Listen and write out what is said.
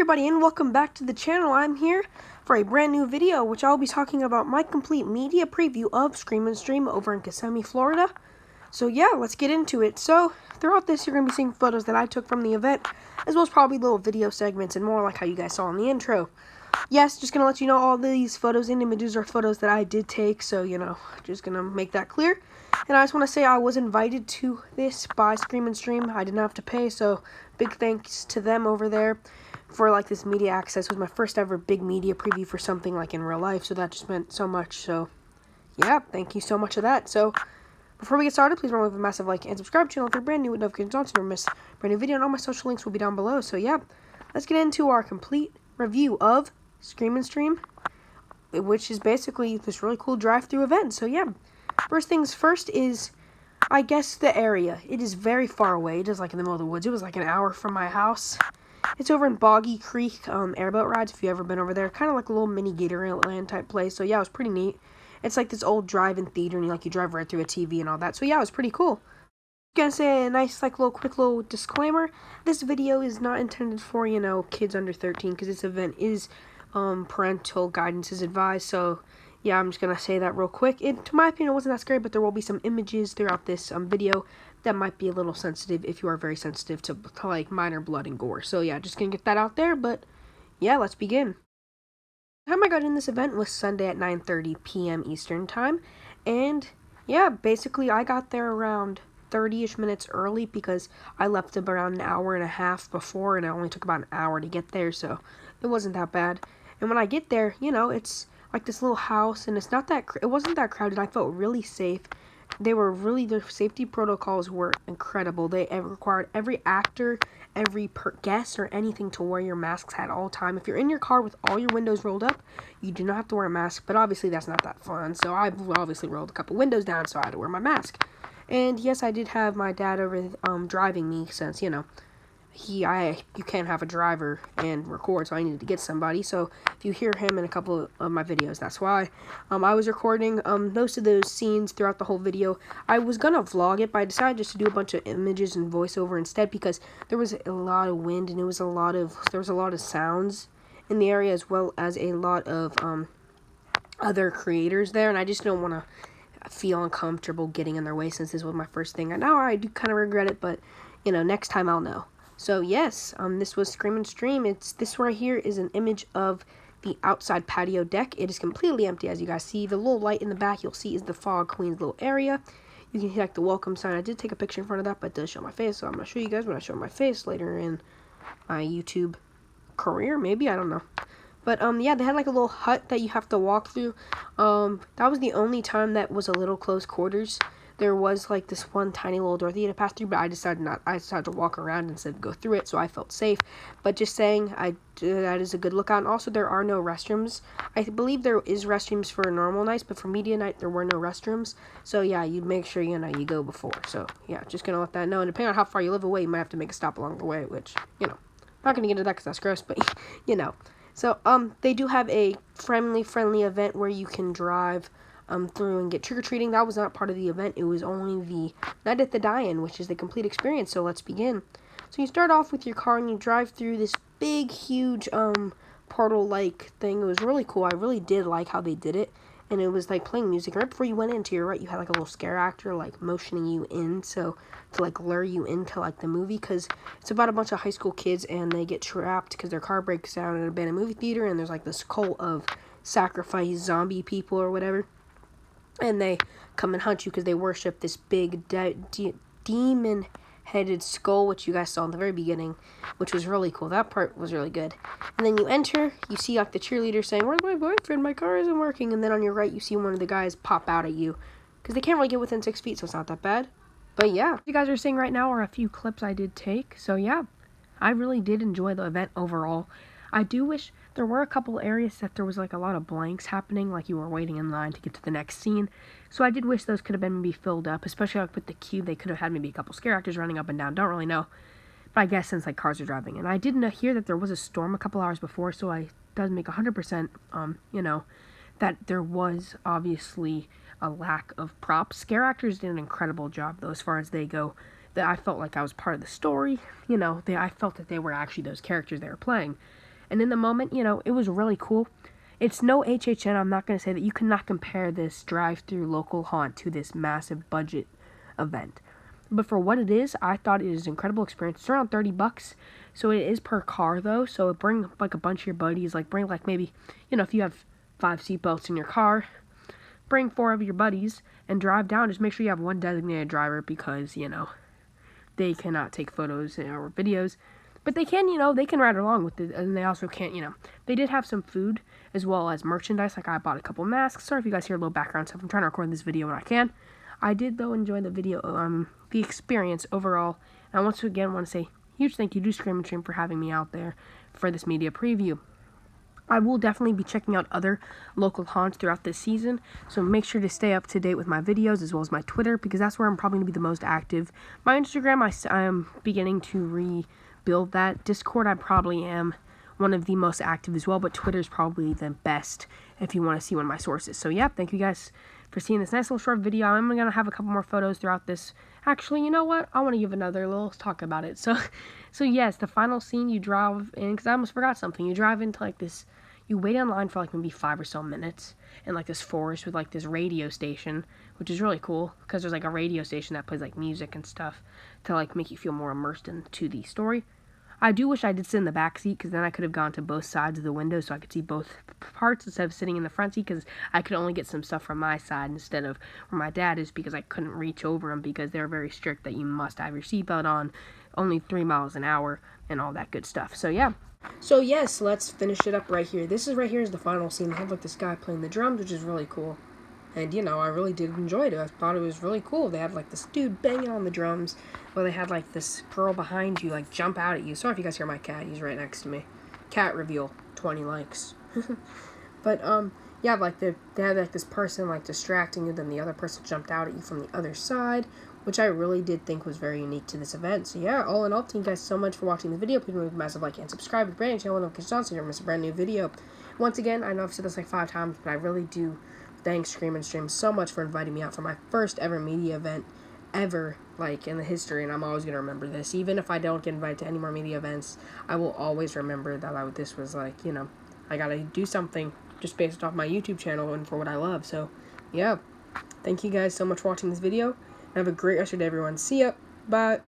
everybody, and welcome back to the channel. I'm here for a brand new video, which I'll be talking about my complete media preview of Scream and Stream over in Kissimmee, Florida. So yeah, let's get into it. So throughout this, you're going to be seeing photos that I took from the event, as well as probably little video segments and more like how you guys saw in the intro. Yes, just going to let you know all these photos and images are photos that I did take, so, just going to make that clear. And I just want to say I was invited to this by Scream and Stream. I didn't have to pay, so big thanks to them over there for like this media access. It was my first ever big media preview for something like in real life, so that just meant so much. So yeah, thank you so much for that. So before we get started, please remember to leave a massive like and subscribe to the channel if you're brand new with notifications on so you never miss a brand new video, and all my social links will be down below. So yeah, let's get into our complete review of Scream and Stream, which is basically this really cool drive-through event. So yeah, first things first is, I guess, the area. It is very far away. It is like in the middle of the woods. It was like an hour from my house. It's over in Boggy Creek Airboat Rides, if you've ever been over there. Kind of like a little mini Gatorland type place. So yeah, it was pretty neat. It's like this old drive-in theater, and you drive right through a TV and all that. So yeah, it was pretty cool. Gonna say a nice, quick little disclaimer. This video is not intended for, kids under 13, because this event is parental guidance is advised. So yeah, I'm just gonna say that real quick. To my opinion, it wasn't that scary, but there will be some images throughout this video that might be a little sensitive if you are very sensitive to like minor blood and gore. So yeah, just gonna get that out there. But yeah, let's begin. The time I got in this event was Sunday at 9:30 p.m. Eastern time, and yeah, basically I got there around 30-ish minutes early because I left around an hour and a half before, and it only took about an hour to get there, so it wasn't that bad. And when I get there, it's like this little house, and it wasn't that crowded. I felt really safe. Their safety protocols were incredible. They required every actor, every guest, or anything to wear your masks at all time. If you're in your car with all your windows rolled up, you do not have to wear a mask, but obviously that's not that fun. So I obviously rolled a couple windows down, so I had to wear my mask. And yes, I did have my dad over driving me, since, you can't have a driver and record, so I needed to get somebody. So if you hear him in a couple of my videos, that's why. I was recording most of those scenes throughout the whole video. I was gonna vlog it, but I decided just to do a bunch of images and voiceover instead, because there was a lot of wind, and there was a lot of sounds in the area, as well as a lot of other creators there, and I just don't want to feel uncomfortable getting in their way, since this was my first thing. And now I do kind of regret it, but next time I'll know. So yes, this was Scream and Stream. This right here is an image of the outside patio deck. It is completely empty, as you guys see. The little light in the back you'll see is the Fog Queen's little area. You can see like the welcome sign. I did take a picture in front of that, but it does show my face, so I'm going to show you guys when I show my face later in my YouTube career, maybe, I don't know. But yeah, they had like a little hut that you have to walk through. That was the only time that was a little close quarters. There was like this one tiny little door that you had to pass through, but I decided to walk around instead of go through it, so I felt safe. But just saying, that is a good lookout. And also, there are no restrooms. I believe there is restrooms for normal nights, but for media night, there were no restrooms. So yeah, you make sure you go before. So yeah, just gonna let that know. And depending on how far you live away, you might have to make a stop along the way, which not gonna get into that because that's gross, but So they do have a friendly event where you can drive through and get trick-or-treating. That was not part of the event. It was only the Night at the Die-In, which is the complete experience. So let's begin. So you start off with your car and you drive through this big, huge portal-like thing. It was really cool. I really did like how they did it. And it was like playing music. Right before you went into your right, you had like a little scare actor like motioning you in, so to like lure you into like the movie, because it's about a bunch of high school kids and they get trapped because their car breaks down in an abandoned movie theater, and there's like this cult of sacrifice zombie people or whatever, and they come and hunt you because they worship this big demon headed skull, which you guys saw in the very beginning, which was really cool. That part was really good. And then you enter, you see like the cheerleader saying, "Where's my boyfriend? My car isn't working." And then on your right, you see one of the guys pop out at you, because they can't really get within 6 feet, so it's not that bad. But yeah, what you guys are seeing right now are a few clips I did take. So yeah, I really did enjoy the event overall. I do wish there were a couple areas that there was like a lot of blanks happening, like you were waiting in line to get to the next scene. So I did wish those could have been maybe filled up, especially like with the cube. They could have had maybe a couple scare actors running up and down. Don't really know. But I guess since like cars are driving. And I did hear that there was a storm a couple hours before, so I does make 100% that there was obviously a lack of props. Scare actors did an incredible job though, as far as they go. That I felt like I was part of the story. I felt that they were actually those characters they were playing. And in the moment, you know, it was really cool. It's no HHN. I'm not going to say that you cannot compare this drive-through local haunt to this massive budget event. But for what it is, I thought it is an incredible experience. It's around $30, so it is per car though. So bring like a bunch of your buddies, like bring like maybe, you know, if you have 5 seatbelts in your car, bring 4 of your buddies and drive down. Just make sure you have one designated driver because, you know, they cannot take photos or videos. But they can, you know, they can ride along with it, and they also can't, you know. They did have some food as well as merchandise. Like I bought a couple masks. Sorry if you guys hear a little background stuff. I'm trying to record this video when I can. I did though enjoy the video, the experience overall. And I once again want to say huge thank you to Scream and Stream for having me out there for this media preview. I will definitely be checking out other local haunts throughout this season, so make sure to stay up to date with my videos as well as my Twitter, because that's where I'm probably going to be the most active. My Instagram, I am beginning to rebuild that. Discord, I probably am one of the most active as well, but Twitter's probably the best if you want to see one of my sources. So yeah, thank you guys for seeing this nice little short video. I'm going to have a couple more photos throughout this. Actually, you know what? I want to give another little talk about it. So yes, the final scene, you drive in, because I almost forgot something. You drive into like this, you wait in line for like maybe 5 or so minutes in like this forest with like this radio station, which is really cool because there's like a radio station that plays like music and stuff to like make you feel more immersed into the story. I do wish I did sit in the back seat, because then I could have gone to both sides of the window so I could see both parts instead of sitting in the front seat, because I could only get some stuff from my side instead of where my dad is, because I couldn't reach over him because they're very strict that you must have your seatbelt on, only 3 miles an hour, and all that good stuff. So yeah. So yes, let's finish it up right here. This is right here is the final scene. They have like this guy playing the drums, which is really cool. And, you know, I really did enjoy it. I thought it was really cool. They had, like, this dude banging on the drums, while they had, like, this girl behind you, like, jump out at you. Sorry if you guys hear my cat. He's right next to me. Cat reveal. 20 likes. But, yeah, like, they had, like, this person, like, distracting you, then the other person jumped out at you from the other side, which I really did think was very unique to this event. So, yeah, all in all, thank you guys so much for watching the video. Please leave a massive like and subscribe to the brand channel notifications so you don't miss a brand new video. Once again, I know I've said this, like, 5 times, but I really do thanks Scream and Stream so much for inviting me out for my first ever media event ever, like, in the history, and I'm always going to remember this. Even if I don't get invited to any more media events, I will always remember that this was, like, you know, I gotta do something just based off my YouTube channel and for what I love. So, yeah, thank you guys so much for watching this video, and have a great rest of your day, everyone. See ya! Bye!